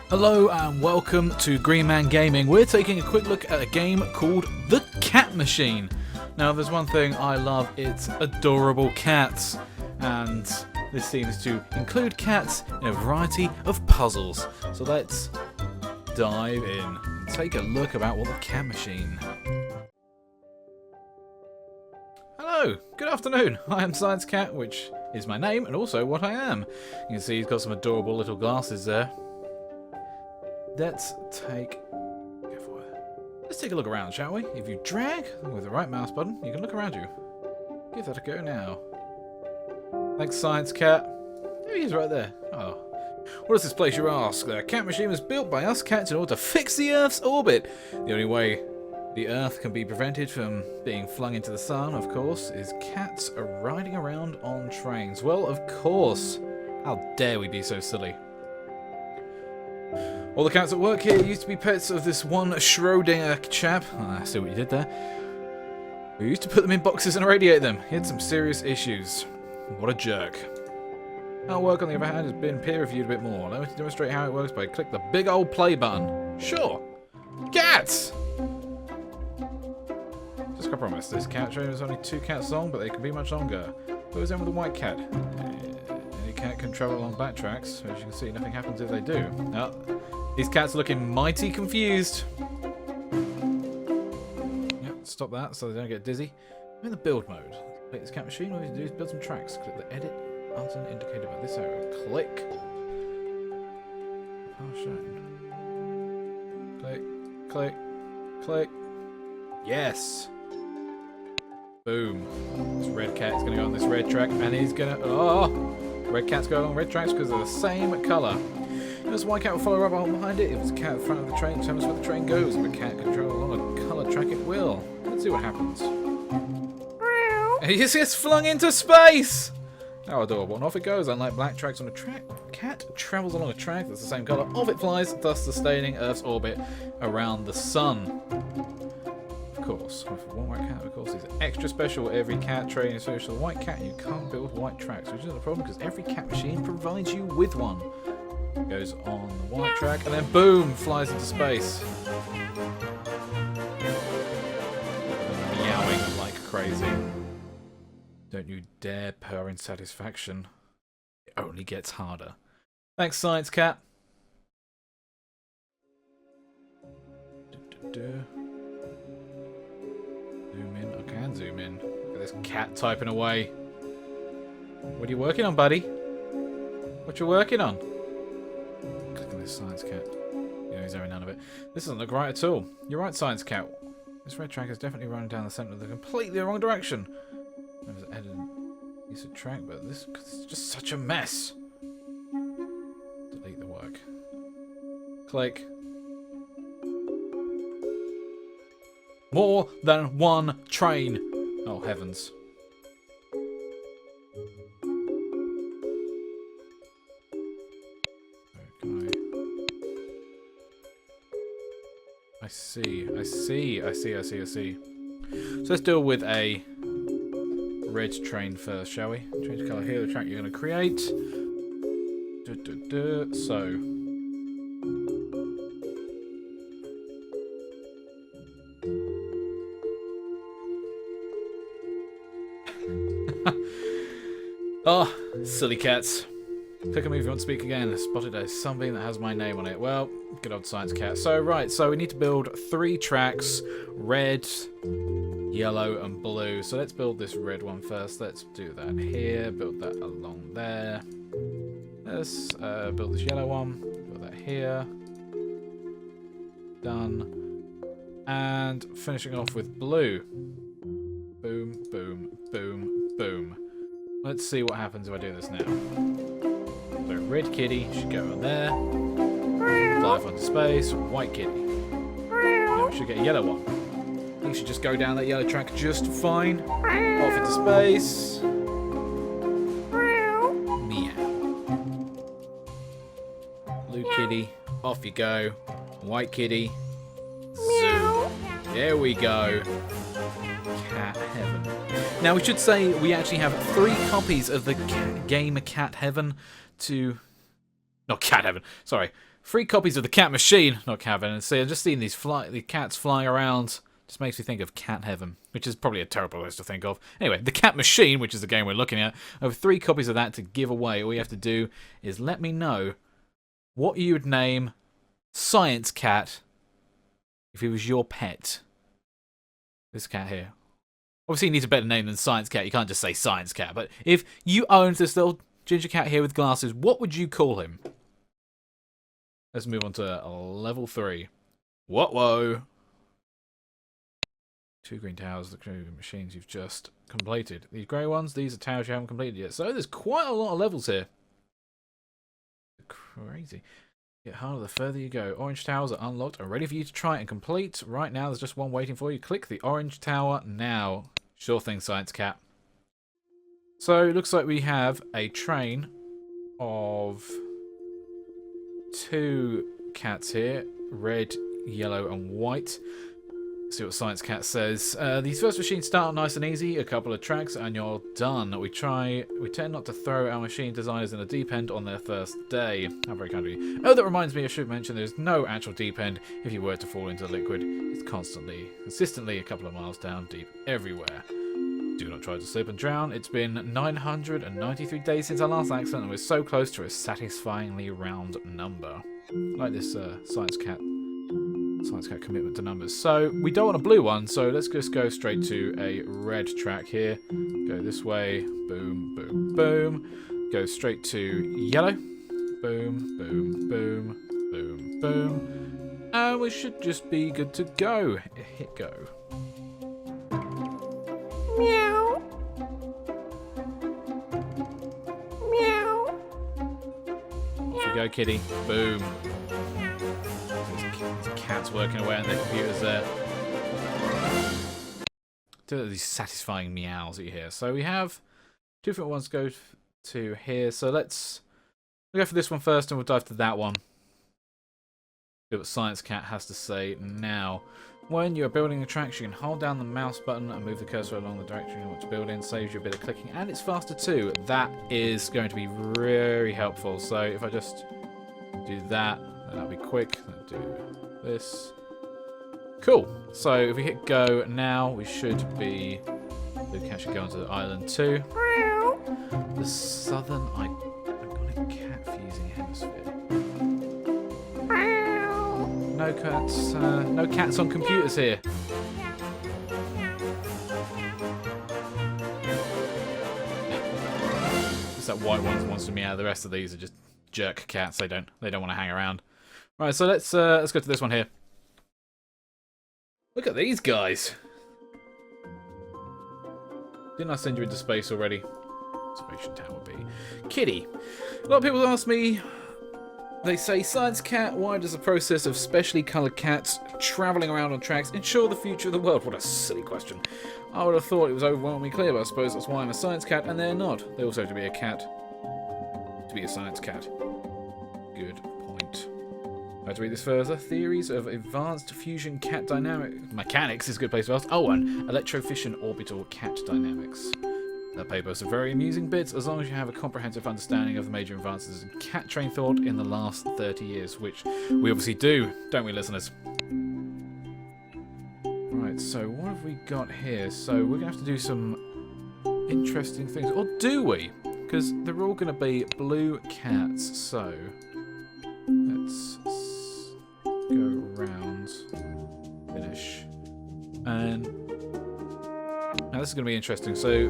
Hello and welcome to Green Man Gaming. We're taking a quick look at a game called The Cat Machine. Now there's one thing I love, it's adorable cats. And this seems to include cats in a variety of puzzles. So let's dive in and take a look about what The Cat Machine. Hello, good afternoon. I am Science Cat, which is my name and also what I am. You can see he's got some adorable little glasses there. Let's take a look around, shall we? If you drag with the right mouse button, you can look around you. Give that a go now. Thanks, Science Cat. There he is right there. Oh. What is this place, you ask? The Cat Machine was built by us cats in order to fix the Earth's orbit. The only way the Earth can be prevented from being flung into the sun, of course, is cats riding around on trains. Well, of course. How dare we be so silly? All the cats at work here used to be pets of this one Schrodinger chap. I see what you did there. We used to put them in boxes and irradiate them. He had some serious issues. What a jerk. Our work, on the other hand, has been peer-reviewed a bit more. Allow me to demonstrate how it works by click the big old play button. Sure. Cats! Just got promised, this cat train is only 2 cats long, but they can be much longer. What was in with the white cat? Any cat can travel along back tracks. As you can see, nothing happens if they do. Oh, these cats are looking mighty confused. Yep, stop that so they don't get dizzy. I'm in the build mode. Click this cat machine. What we need to do is build some tracks. Click the edit button indicated by this arrow. Click. Click. Click. Click. Yes. Boom. This red cat is going to go on this red track, and he's going to... Oh! Red cats go along red tracks because they're the same colour. This white cat will follow up behind it. If it's a cat in front of the train, tell us where the train goes. If a cat can travel along a coloured track, it will. Let's see what happens. And he just gets flung into space! How adorable. And off it goes. Unlike black tracks on a track, cat travels along a track that's the same colour. Off it flies, thus sustaining Earth's orbit around the sun. Of course, with one white cat, of course, is extra special. Every cat train is special. The white cat, you can't build white tracks, which isn't a problem because every cat machine provides you with one. Goes on the white track and then boom, flies into space. Meowing like crazy. Don't you dare purr in satisfaction. It only gets harder. Thanks, Science Cat. Zoom in. I can zoom in. Look at this cat typing away. What are you working on, buddy? What you working on? Click on this, Science Cat. Yeah, he's having none of it. This doesn't look right at all. You're right, Science Cat. This red track is definitely running down the centre of the completely wrong direction. There was edited piece of track, but this is just such a mess. Delete the work. Click. More than one train. Oh, heavens. I see. So let's deal with a red train first, shall we? Change colour here, the track you're going to create. So. Oh, silly cats. Click on me if you want to speak again. Spotted a sunbeam that has my name on it. Well, good old Science Cat. So, right, so we need to build 3 tracks. Red, yellow, and blue. So let's build this red one first. Let's do that here. Build that along there. Let's build this yellow one. Build that here. Done. And finishing off with blue. Boom, boom, boom, boom. Let's see what happens if I do this now. So red kitty should go on there. Fly off into space. White kitty. Now we should get a yellow one. He should just go down that yellow track just fine. Off into space. Meow. Blue kitty. Off you go. White kitty. Zoom. There we go. Cat Heaven. Now we should say we actually have 3 copies of the game Cat Heaven to... Not Cat Heaven, sorry. 3 copies of the cat machine. Not cat heaven. See, I've just seen these the cats flying around. Just makes me think of cat heaven, which is probably a terrible list to think of. Anyway, the cat machine, which is the game we're looking at, I have 3 copies of that to give away. All you have to do is let me know what you would name Science Cat if he was your pet. This cat here. Obviously, he needs a better name than Science Cat. You can't just say Science Cat. But if you owned this little ginger cat here with glasses, what would you call him? Let's move on to level 3. Whoa. 2 green towers, the machines you've just completed. These grey ones, these are towers you haven't completed yet. So there's quite a lot of levels here. Crazy. Get harder the further you go. Orange towers are unlocked and ready for you to try and complete. Right now, there's just one waiting for you. Click the orange tower now. Sure thing, Science Cat. So it looks like we have a train of 2 cats here. Red, yellow and white. See what Science Cat says. These first machines start nice and easy, a couple of tracks and you're done. We tend not to throw our machine designers in a deep end on their first day. How very kind of you. Oh, that reminds me, I should mention there's no actual deep end. If you were to fall into the liquid, it's consistently a couple of miles down deep everywhere. Do not try to slip and drown. It's been 993 days since our last accident and we're so close to a satisfyingly round number. Like this Science Cat commitment to numbers. So we don't want a blue one, so let's just go straight to a red track here. Go this way. Boom, boom, boom. Go straight to yellow. Boom, boom, boom, boom, boom. And we should just be good to go. Hit go. Meow. Meow. Off you go, kitty. Boom. Cats working away on their computers there. These satisfying meows that you hear. So we have 2 different ones to go to here. So we'll go for this one first and we'll dive to that one. See what Science Cat has to say now. When you're building attractions, you can hold down the mouse button and move the cursor along the direction you want to build in. Saves you a bit of clicking and it's faster too. That is going to be very helpful. So if I just do that, that'll be quick. Do this. Cool. So if we hit go now, we should be. The cat should go onto the island too. The southern cat fusing hemisphere. No cats on computers here. It's that white one that wants to meow. The rest of these are just jerk cats. They don't want to hang around. Right, so let's go to this one here. Look at these guys. Didn't I send you into space already? Observation Tower B. Kitty. A lot of people ask me, they say, Science Cat, why does the process of specially coloured cats travelling around on tracks ensure the future of the world? What a silly question. I would have thought it was overwhelmingly clear, but I suppose that's why I'm a Science Cat, and they're not. They also have to be a cat. To be a Science Cat. Good point. I have to read this further. Theories of advanced fusion cat mechanics is a good place to ask. Oh, and electrofission orbital cat dynamics. That paper has some very amusing bits, as long as you have a comprehensive understanding of the major advances in cat train thought in the last 30 years, which we obviously do, don't we, listeners? Right, so what have we got here? So we're going to have to do some interesting things. Or do we? Because they're all going to be blue cats, so let's go around, finish, and now this is going to be interesting. So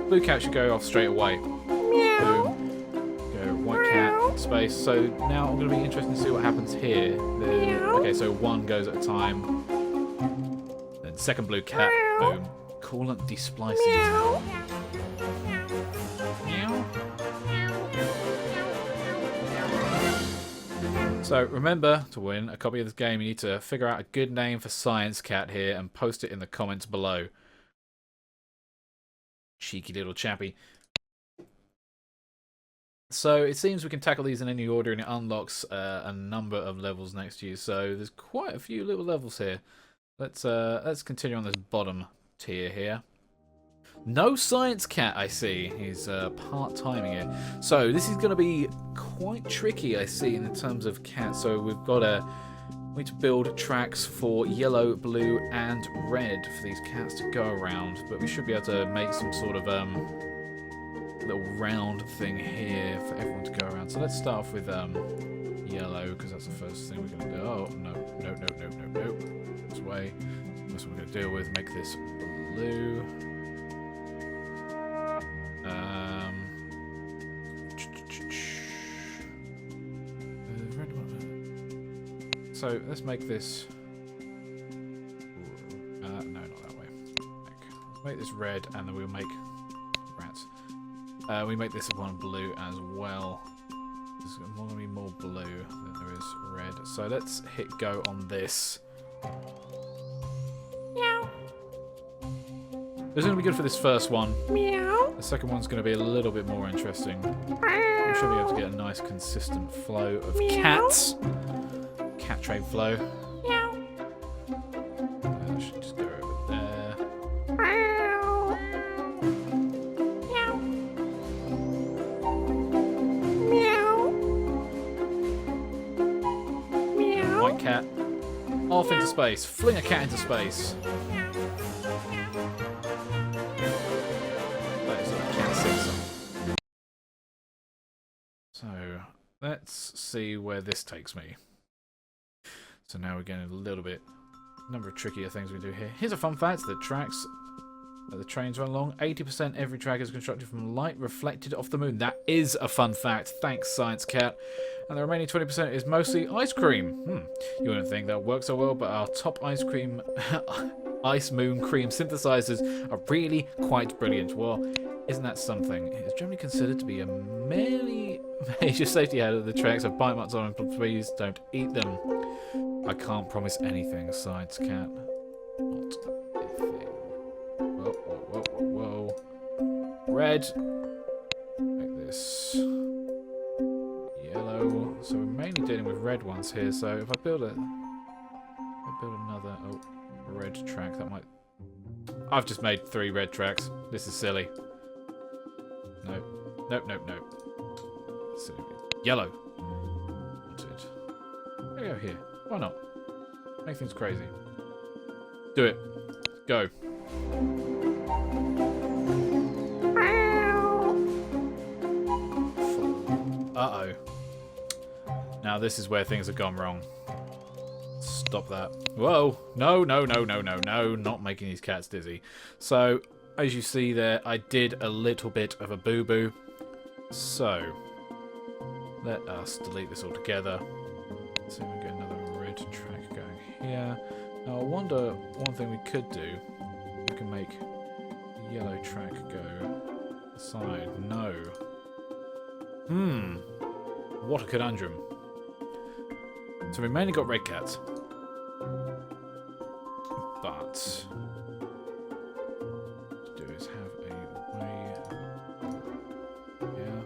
blue cat should go off straight away. Meow. Boom. Go white cat in space. So now I'm going to be interested to see what happens here. Okay, so one goes at a time. Then second blue cat. Boom. Coolant desplicing. Meow. Meow. So remember, to win a copy of this game, you need to figure out a good name for Science Cat here and post it in the comments below. Cheeky little chappy. So it seems we can tackle these in any order, and it unlocks a number of levels next to you. So there's quite a few little levels here. Let's continue on this bottom tier here. No Science Cat, I see. He's part-timing it. So this is going to be quite tricky, I see, in terms of cats. So we've got we need to build tracks for yellow, blue, and red for these cats to go around. But we should be able to make some sort of little round thing here for everyone to go around. So let's start off with yellow, because that's the first thing we're going to do. Oh, no. This way. That's what we're going to deal with. Make this blue. So let's make this. No, not that way. Let's make this red, and then we'll make rats. We make this one blue as well. There's going to be more blue than there is red. So let's hit go on this. Meow. This is going to be good for this first one. Meow. The second one's going to be a little bit more interesting. We should be able to get a nice consistent flow of cats. Cat train flow. Meow. I should just go over there. Meow. Meow. Meow. Meow. White cat. Off into space. Fling a cat into space. That is a cat sensor. So, let's see where this takes me. So now we're getting a little bit, number of trickier things we do here. Here's a fun fact: the tracks that the trains run along, 80% every track is constructed from light reflected off the moon. That is a fun fact. Thanks, Science Cat. And the remaining 20% is mostly ice cream. You wouldn't think that works so well, but our top ice cream, ice moon cream synthesizers are really quite brilliant. Well, isn't that something? It's generally considered to be a major safety hazard. The tracks have bite marks on them, but please don't eat them. I can't promise anything, Science Cat. Not a thing. Whoa. Red. Like this. Yellow. So we're mainly dealing with red ones here. So if I build another red track, that might. I've just made 3 red tracks. This is silly. Nope. Silly. Yellow. Wanted. There we go here. Why not? Make things crazy. Do it. Go. Uh-oh. Now this is where things have gone wrong. Stop that. Whoa. No. Not making these cats dizzy. So, as you see there, I did a little bit of a boo-boo. So, let us delete this all together. So we get another red track going here. Now I wonder, one thing we could do, we can make the yellow track go aside. No. What a conundrum. So we mainly got red cats. But what to do is have a way here.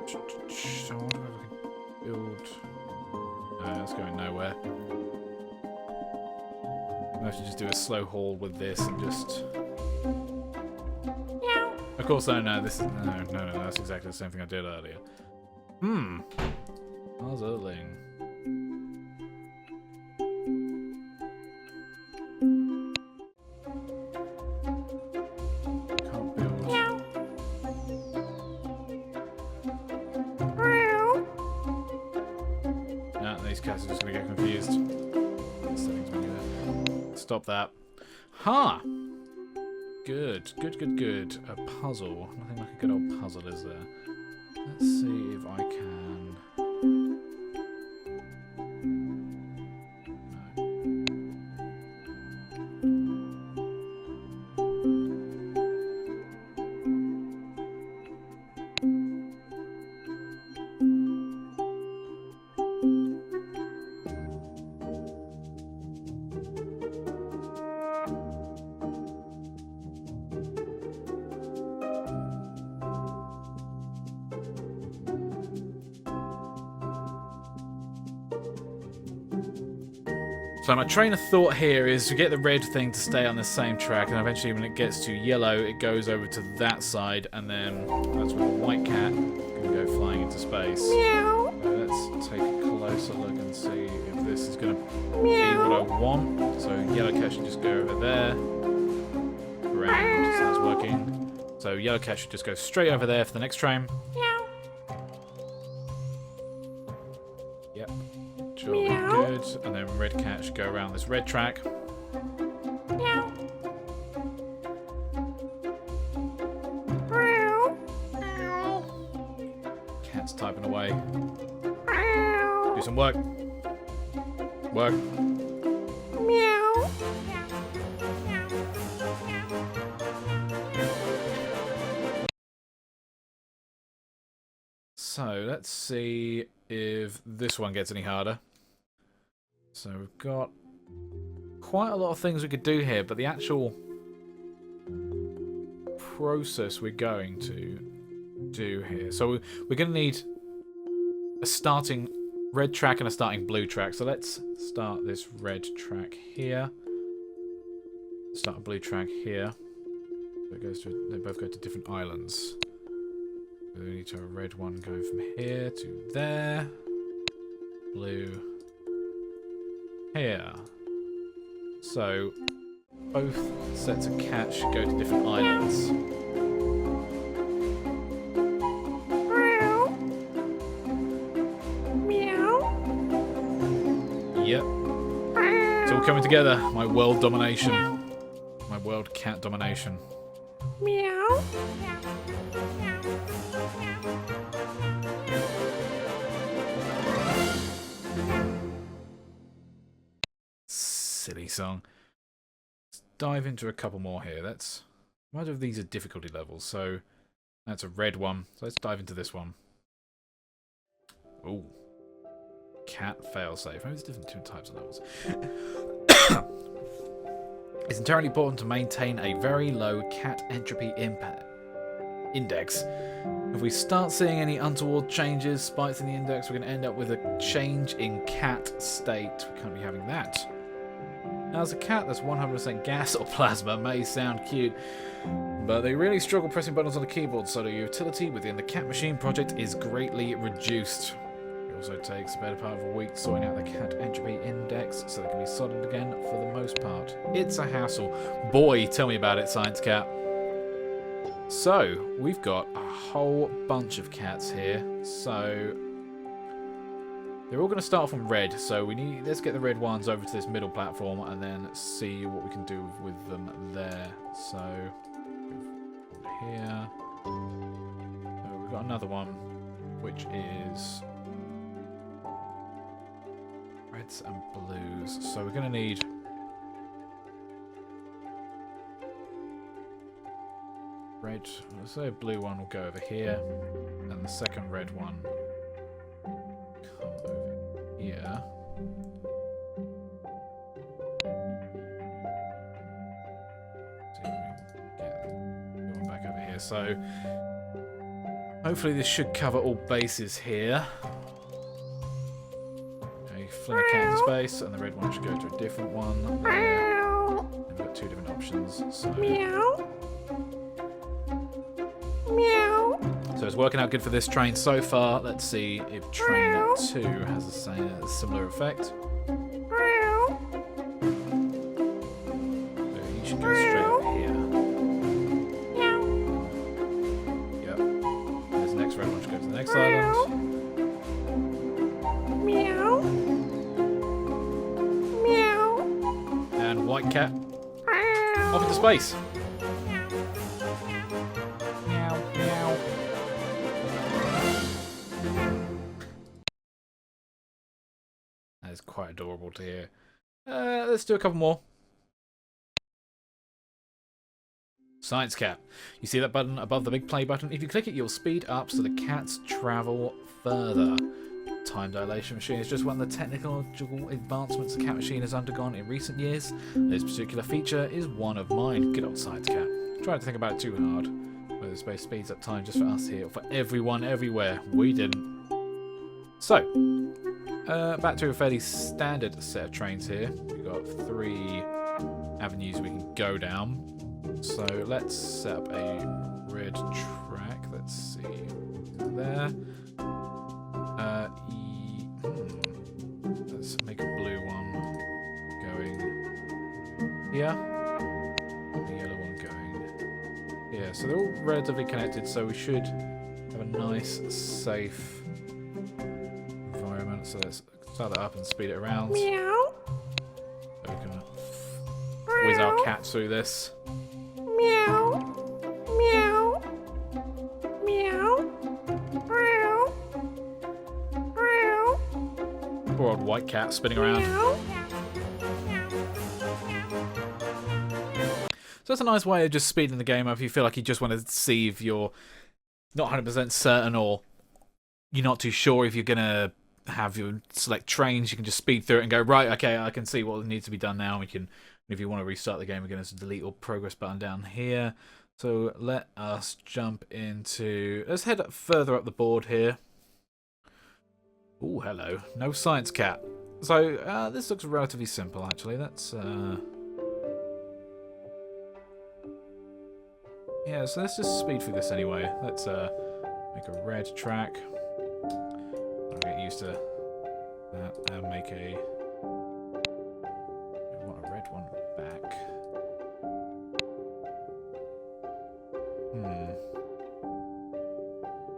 So I wonder if I can build. That's going nowhere. I have to just do a slow haul with this and just. Meow. Of course, no. This is no. That's exactly the same thing I did earlier. Puzzling. Can't build. Meow. Meow. Nah, these cats are just gonna get confused. Settings menu there. Stop that. Ha! Good. A puzzle. Nothing like a good old puzzle, is there? Let's see if I can. So my train of thought here is to get the red thing to stay on the same track, and eventually when it gets to yellow, it goes over to that side, and then that's when the white cat can go flying into space. Meow. Let's take a closer look and see if this is going to be Meow. what I want. So yellow cat should just go over there. Round, so that's working. So yellow cat should just go straight over there for the next train. Meow. Yep. Should be Meow. good. And then red cat should go around this red track. Meow. Meow. Cat's typing away. Meow. Do some work. Work. Meow. So let's see if this one gets any harder. So we've got quite a lot of things we could do here, but the actual process we're going to do here. So we're going to need a starting red track and a starting blue track. So let's start this red track here. Start a blue track here. So it goes to, they both go to different islands. So we need to have a red one going from here to there. Blue here. So both sets of cats should go to different islands. Yep. It's all coming together. My world domination. My world cat domination. Meow. Silly song. Let's dive into a couple more here. Let's. What if these are difficulty levels? So that's a red one. So let's dive into this one. Ooh. Cat failsafe. Maybe there's different two types of levels. It's entirely important to maintain a very low cat entropy index. If we start seeing any untoward changes, spikes in the index, we're going to end up with a change in cat state. We can't be having that. Now, as a cat that's 100% gas or plasma may sound cute, but they really struggle pressing buttons on the keyboard, so the utility within the Cat Machine project is greatly reduced. It also takes the better part of a week sorting out the cat entropy index so they can be solid again for the most part. It's a hassle. Boy, tell me about it, Science Cat. So, we've got a whole bunch of cats here. So, they're all going to start from red. So let's get the red ones over to this middle platform and then see what we can do with them there. So, here. So we've got another one, which is reds and blues. So we're going to need red. Let's say a blue one will go over here, and the second red one come over here. See if we can get the one back over here. So hopefully this should cover all bases here. Fling a cat into space, and the red one should go to a different one. Meow. We've got two different options. So Meow. Meow. it's working out good for this train so far. Let's see if train 2 has a similar effect. Meow. So he should go straight over here. Meow. Yep. There's the next red one should go to the next island. Meow. Meow. And white cat Meow. off into space. Meow. Meow. That is quite adorable to hear. Let's do a couple more. Science Cat. You see that button above the big play button? If you click it, you'll speed up so the cats travel further. Time dilation machine is just one of the technological advancements the Cat Machine has undergone in recent years. This particular feature is one of mine. Good old Science Cat. Try not to think about it too hard. Whether space speeds up time just for us here or for everyone everywhere. We didn't. So, back to a fairly standard set of trains here. We've got 3 avenues we can go down. So let's set up a red track. Let's see. There. Let's make a blue one going here. The yellow one going here. So they're all relatively connected, so we should have a nice, safe environment. So let's start that up and speed it around. Meow. So we can whiz our cat through this. Meow. Meow. Meow. Meow. Meow. Poor old white cat spinning around. Meow. So that's a nice way of just speeding the game up if you feel like you just want to see if you're not 100% certain or you're not too sure if you're going to have your select trains. You can just speed through it and go, right, okay, I can see what needs to be done now. We can, if you want to restart the game, we're going to delete or progress button down here. So let us jump into... Let's head further up the board here. Oh, hello. No science cat. So this looks relatively simple, actually. That's... Yeah, so let's just speed through this anyway. Let's make a red track. I'll get used to that and make a... I want a red one back.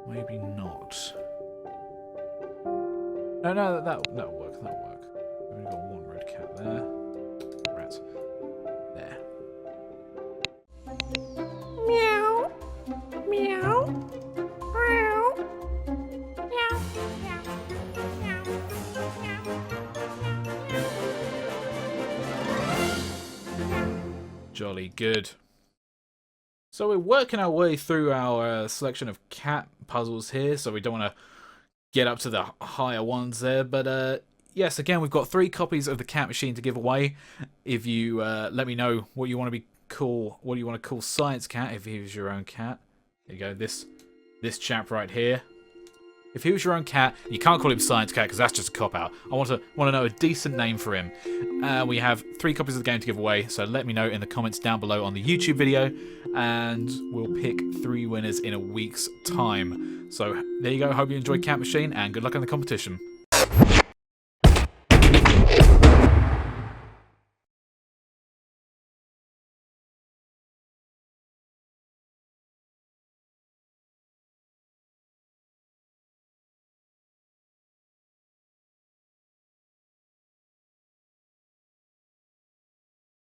Maybe not. No, that'll work. That'll work. We've only got one red cat there. Right. There. Meow. Meow. Meow. Meow. Meow. Jolly good. So we're working our way through our selection of cat puzzles here, so we don't want to get up to the higher ones there, but yes, again, we've got 3 copies of the cat machine to give away. If you let me know what you want to call Science Cat, if he was your own cat. There you go, this chap right here. If he was your own cat, you can't call him Science Cat because that's just a cop-out. I want to know a decent name for him. We have 3 copies of the game to give away, so let me know in the comments down below on the YouTube video, and we'll pick 3 winners in a week's time. So there you go. Hope you enjoyed Cat Machine, and good luck in the competition.